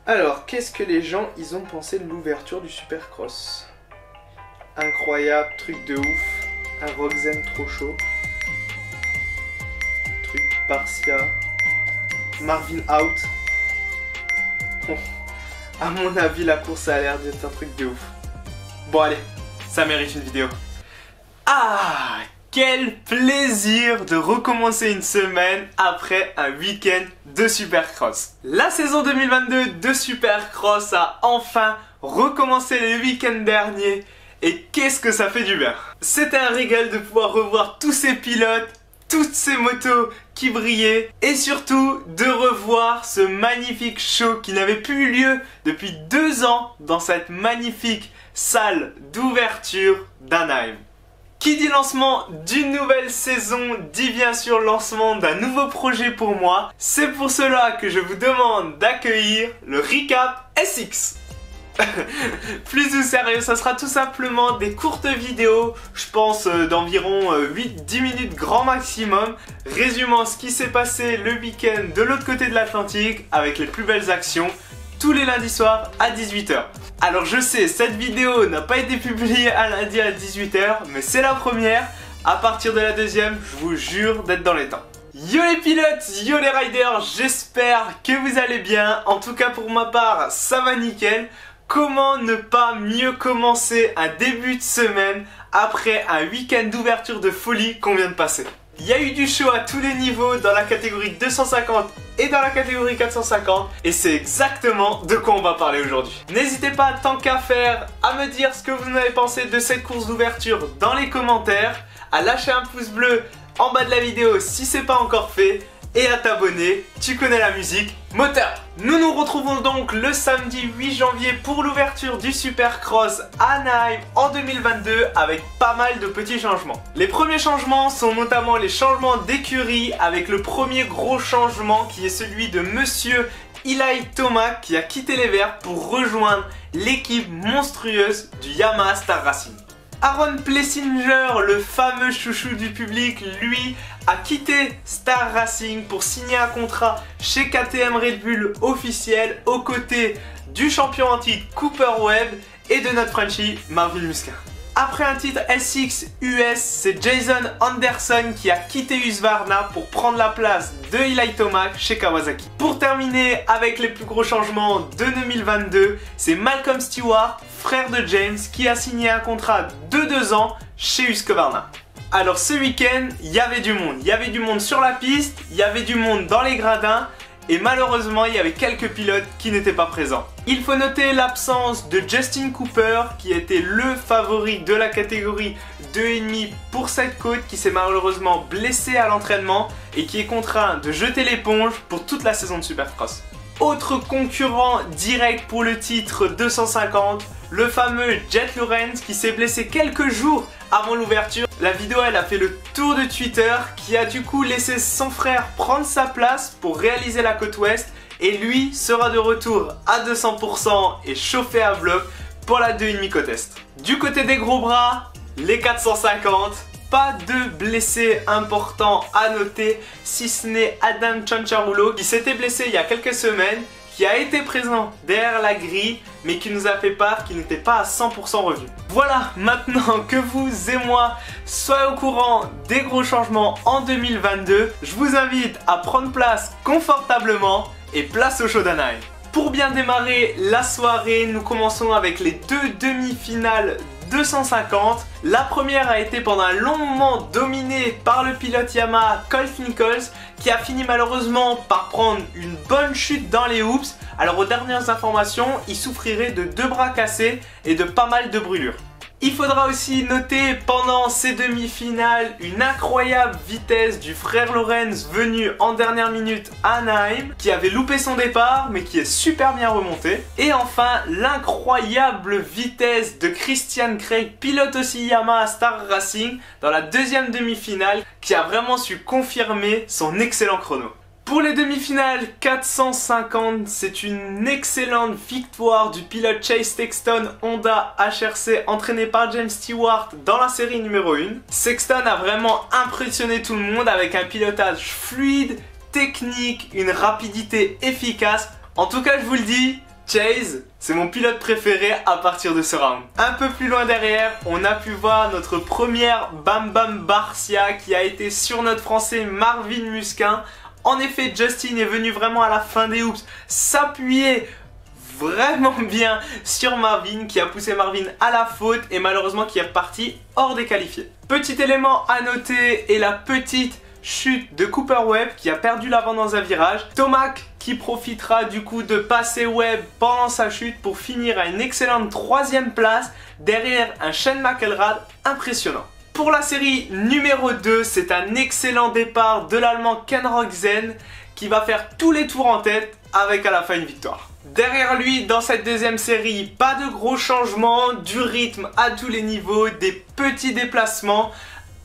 Alors, qu'est-ce que les gens ils ont pensé de l'ouverture du Supercross? Incroyable, truc de ouf, un Roxen trop chaud, truc Barcia, Marvin out. Oh, à mon avis, la course a l'air d'être un truc de ouf. Bon allez, ça mérite une vidéo. Ah, quel plaisir de recommencer une semaine après un week-end de Supercross. La saison 2022 de Supercross a enfin recommencé le week-end dernier et qu'est-ce que ça fait du bien. C'était un régal de pouvoir revoir tous ces pilotes, toutes ces motos qui brillaient et surtout de revoir ce magnifique show qui n'avait plus eu lieu depuis 2 ans dans cette magnifique salle d'ouverture d'Anaheim. Qui dit lancement d'une nouvelle saison dit bien sûr lancement d'un nouveau projet pour moi. C'est pour cela que je vous demande d'accueillir le Recap SX. Plus de sérieux, ça sera tout simplement des courtes vidéos, je pense d'environ 8-10 minutes grand maximum, résumant ce qui s'est passé le week-end de l'autre côté de l'Atlantique avec les plus belles actions, tous les lundis soirs à 18 h. Alors je sais, cette vidéo n'a pas été publiée un lundi à 18 h, mais c'est la première. À partir de la deuxième, je vous jure d'être dans les temps. Yo les pilotes, yo les riders, j'espère que vous allez bien. En tout cas pour ma part, ça va nickel. Comment ne pas mieux commencer un début de semaine après un week-end d'ouverture de folie qu'on vient de passer? Il y a eu du show à tous les niveaux dans la catégorie 250 et dans la catégorie 450 et c'est exactement de quoi on va parler aujourd'hui. N'hésitez pas tant qu'à faire à me dire ce que vous en avez pensé de cette course d'ouverture dans les commentaires, à lâcher un pouce bleu en bas de la vidéo si c'est pas encore fait et à t'abonner, tu connais la musique, moteur! Nous nous retrouvons donc le samedi 8 janvier pour l'ouverture du Supercross à Anaheim en 2022 avec pas mal de petits changements. Les premiers changements sont notamment les changements d'écurie avec le premier gros changement qui est celui de monsieur Eli Tomac qui a quitté les Verts pour rejoindre l'équipe monstrueuse du Yamaha Star Racing. Aaron Plessinger, le fameux chouchou du public, lui, a quitté Star Racing pour signer un contrat chez KTM Red Bull officiel aux côtés du champion en titre Cooper Webb et de notre Frenchie Marvin Musquin. Après un titre SX US, c'est Jason Anderson qui a quitté Husqvarna pour prendre la place de Eli Tomac chez Kawasaki. Pour terminer avec les plus gros changements de 2022, c'est Malcolm Stewart, frère de James, qui a signé un contrat de 2 ans chez Husqvarna. Alors ce week-end, il y avait du monde. Il y avait du monde sur la piste, il y avait du monde dans les gradins et malheureusement, il y avait quelques pilotes qui n'étaient pas présents. Il faut noter l'absence de Justin Cooper qui était le favori de la catégorie 2,5 pour cette côte qui s'est malheureusement blessé à l'entraînement et qui est contraint de jeter l'éponge pour toute la saison de Supercross. Autre concurrent direct pour le titre 250, le fameux Jet Lawrence qui s'est blessé quelques jours avant l'ouverture. La vidéo elle a fait le tour de Twitter qui a du coup laissé son frère prendre sa place pour réaliser la côte ouest et lui sera de retour à 200% et chauffé à bloc pour la 2,5 côte est. Du côté des gros bras, les 450, pas de blessés importants à noter si ce n'est Adam Cianciarulo qui s'était blessé il y a quelques semaines, qui a été présent derrière la grille mais qui nous a fait part qu'il n'était pas à 100% revenu. Voilà, maintenant que vous et moi soyez au courant des gros changements en 2022, je vous invite à prendre place confortablement et place au show d'Anaheim. Pour bien démarrer la soirée, nous commençons avec les 2 demi-finales 250. La première a été pendant un long moment dominée par le pilote Yamaha Colt Nichols qui a fini malheureusement par prendre une bonne chute dans les hoops. Alors aux dernières informations, il souffrirait de 2 bras cassés et de pas mal de brûlures. Il faudra aussi noter pendant ces demi-finales une incroyable vitesse du frère Lawrence venu en dernière minute à Anaheim qui avait loupé son départ mais qui est super bien remonté. Et enfin l'incroyable vitesse de Christian Craig, pilote aussi Yamaha Star Racing dans la deuxième demi-finale qui a vraiment su confirmer son excellent chrono. Pour les demi-finales 450, c'est une excellente victoire du pilote Chase Sexton Honda HRC entraîné par James Stewart dans la série numéro 1. Sexton a vraiment impressionné tout le monde avec un pilotage fluide, technique, une rapidité efficace. En tout cas, je vous le dis, Chase, c'est mon pilote préféré à partir de ce round. Un peu plus loin derrière, on a pu voir notre première Bam Bam Barcia qui a été sur notre français Marvin Musquin. En effet, Justin est venu vraiment à la fin des hoops s'appuyer vraiment bien sur Marvin, qui a poussé Marvin à la faute et malheureusement qui est reparti hors des qualifiés. Petit élément à noter est la petite chute de Cooper Webb qui a perdu l'avant dans un virage. Tomac qui profitera du coup de passer Webb pendant sa chute pour finir à une excellente 3e place derrière un Shane McElrath impressionnant. Pour la série numéro 2, c'est un excellent départ de l'allemand Ken Rogzen qui va faire tous les tours en tête avec à la fin une victoire. Derrière lui, dans cette deuxième série, pas de gros changements, du rythme à tous les niveaux, des petits déplacements.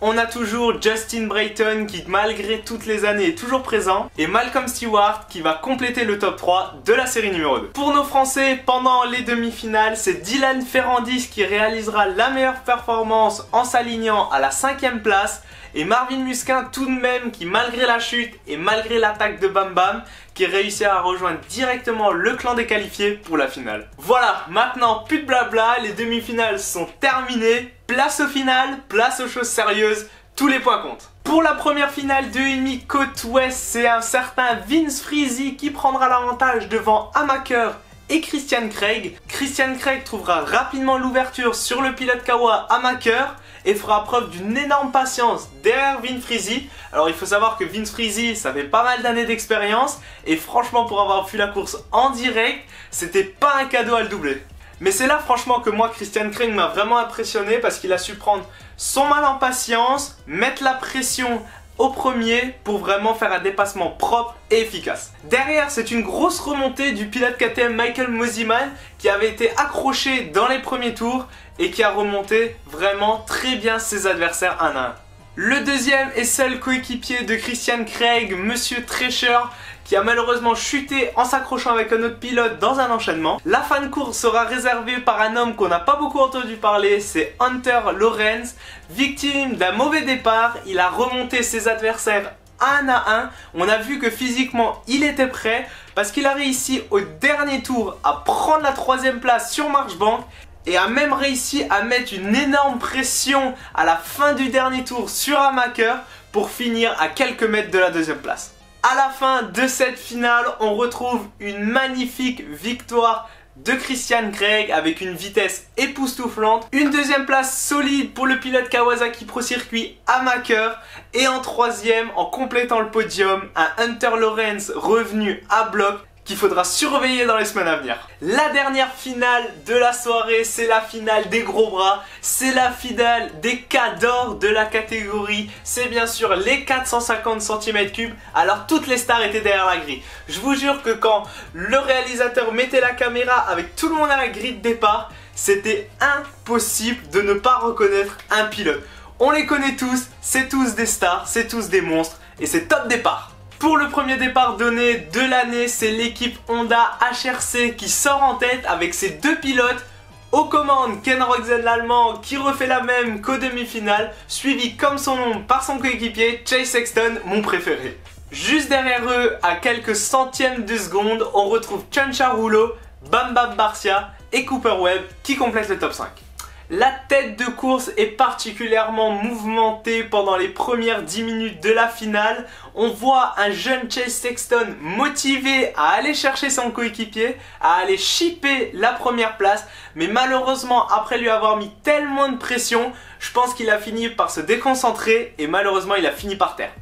On a toujours Justin Brayton qui, malgré toutes les années, est toujours présent. Et Malcolm Stewart qui va compléter le top 3 de la série numéro 2. Pour nos Français, pendant les demi-finales, c'est Dylan Ferrandis qui réalisera la meilleure performance en s'alignant à la 5e place. Et Marvin Musquin tout de même qui, malgré la chute et malgré l'attaque de Bam Bam, qui réussit à rejoindre directement le clan des qualifiés pour la finale. Voilà, maintenant plus de blabla, les demi-finales sont terminées. Place au final, place aux choses sérieuses, tous les points comptent. Pour la première finale de 1,5 côte ouest, c'est un certain Vince Friese qui prendra l'avantage devant Amaker et Christian Craig. Christian Craig trouvera rapidement l'ouverture sur le pilote Kawa Amaker et fera preuve d'une énorme patience derrière Vince Friese. Alors il faut savoir que Vince Friese, ça fait pas mal d'années d'expérience et franchement pour avoir vu la course en direct, c'était pas un cadeau à le doubler. Mais c'est là franchement que moi Christian Craig m'a vraiment impressionné parce qu'il a su prendre son mal en patience, mettre la pression au premier pour vraiment faire un dépassement propre et efficace. Derrière, c'est une grosse remontée du pilote KTM Michael Mosiman qui avait été accroché dans les premiers tours et qui a remonté vraiment très bien ses adversaires un à un. Le deuxième et seul coéquipier de Christian Craig, Monsieur Treasure, qui a malheureusement chuté en s'accrochant avec un autre pilote dans un enchaînement. La fin de course sera réservée par un homme qu'on n'a pas beaucoup entendu parler, c'est Hunter Lawrence. Victime d'un mauvais départ, il a remonté ses adversaires un à un. On a vu que physiquement il était prêt parce qu'il a réussi au dernier tour à prendre la 3e place sur marche-banque et a même réussi à mettre une énorme pression à la fin du dernier tour sur Amaker pour finir à quelques mètres de la 2e place. À la fin de cette finale, on retrouve une magnifique victoire de Christian Craig avec une vitesse époustouflante, une 2e place solide pour le pilote Kawasaki Pro Circuit Amaker et en 3e, en complétant le podium, un Hunter Lawrence revenu à bloc qu'il faudra surveiller dans les semaines à venir. La dernière finale de la soirée, c'est la finale des gros bras, c'est la finale des cadors de la catégorie, c'est bien sûr les 450 cm3, alors toutes les stars étaient derrière la grille. Je vous jure que quand le réalisateur mettait la caméra avec tout le monde à la grille de départ, c'était impossible de ne pas reconnaître un pilote. On les connaît tous, c'est tous des stars, c'est tous des monstres et c'est top départ. Pour le premier départ donné de l'année, c'est l'équipe Honda HRC qui sort en tête avec ses 2 pilotes. Aux commandes, Ken Rogzen l'allemand qui refait la même qu'aux demi-finales, suivi comme son nom par son coéquipier Chase Sexton, mon préféré. Juste derrière eux, à quelques centièmes de seconde, on retrouve Cianciarulo, Bam Bam Barcia et Cooper Webb qui complètent le top 5. La tête de course est particulièrement mouvementée pendant les premières 10 minutes de la finale. On voit un jeune Chase Sexton motivé à aller chercher son coéquipier, à aller chipper la première place. Mais malheureusement, après lui avoir mis tellement de pression, je pense qu'il a fini par se déconcentrer et malheureusement il a fini par terre.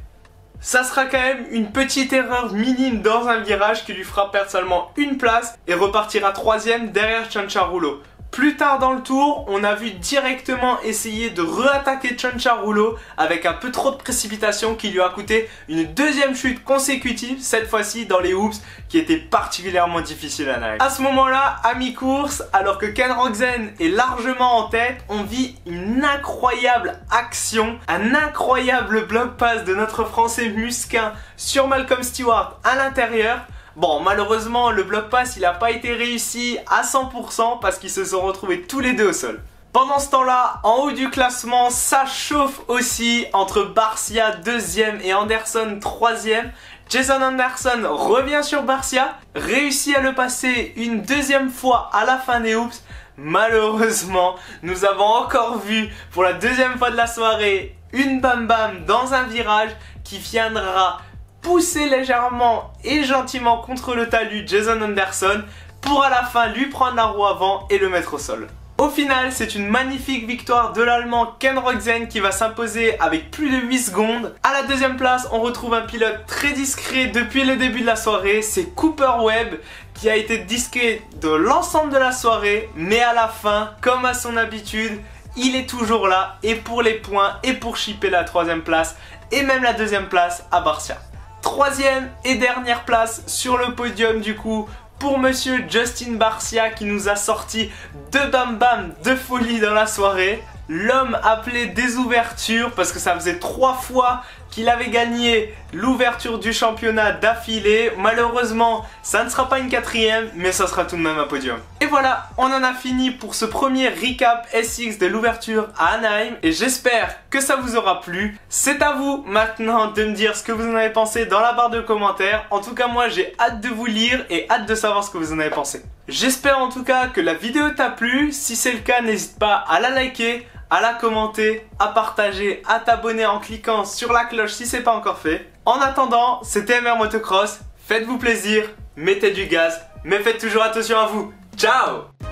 Ça sera quand même une petite erreur minime dans un virage qui lui fera perdre seulement une place et repartira 3e derrière Cianciarulo. Plus tard dans le tour, on a vu directement essayer de re-attaquer Cianciarulo avec un peu trop de précipitation qui lui a coûté une 2e chute consécutive, cette fois-ci dans les hoops, qui était particulièrement difficile à nager. À ce moment-là, à mi-course, alors que Ken Rogzen est largement en tête, on vit une incroyable action, un incroyable bloc pass de notre Français Musquin sur Malcolm Stewart à l'intérieur. Bon, malheureusement, le bloc pass, il n'a pas été réussi à 100% parce qu'ils se sont retrouvés tous les deux au sol. Pendant ce temps-là, en haut du classement, ça chauffe aussi entre Barcia 2e et Anderson 3e. Jason Anderson revient sur Barcia, réussit à le passer une deuxième fois à la fin des hoops. Malheureusement, nous avons encore vu pour la deuxième fois de la soirée une Bam Bam dans un virage qui viendra pousser légèrement et gentiment contre le talus Jason Anderson pour à la fin lui prendre la roue avant et le mettre au sol. Au final, c'est une magnifique victoire de l'Allemand Ken Rogzen qui va s'imposer avec plus de 8 secondes. À la deuxième place, on retrouve un pilote très discret depuis le début de la soirée, c'est Cooper Webb qui a été discret de l'ensemble de la soirée, mais à la fin, comme à son habitude, il est toujours là et pour les points et pour chipper la troisième place et même la deuxième place à Barcia. Troisième et dernière place sur le podium du coup pour monsieur Justin Barcia qui nous a sorti 2 Bam Bam de folie dans la soirée. L'homme appelé des ouvertures parce que ça faisait 3 fois qu'il avait gagné l'ouverture du championnat d'affilée. Malheureusement, ça ne sera pas une 4e, mais ça sera tout de même un podium. Et voilà, on en a fini pour ce premier recap SX de l'ouverture à Anaheim et j'espère que ça vous aura plu. C'est à vous maintenant de me dire ce que vous en avez pensé dans la barre de commentaires. En tout cas, moi j'ai hâte de vous lire et hâte de savoir ce que vous en avez pensé. J'espère en tout cas que la vidéo t'a plu. Si c'est le cas, n'hésite pas à la liker, à la commenter, à partager, à t'abonner en cliquant sur la cloche si c'est pas encore fait. En attendant, c'était MR Motocross, faites-vous plaisir, mettez du gaz, mais faites toujours attention à vous. Ciao!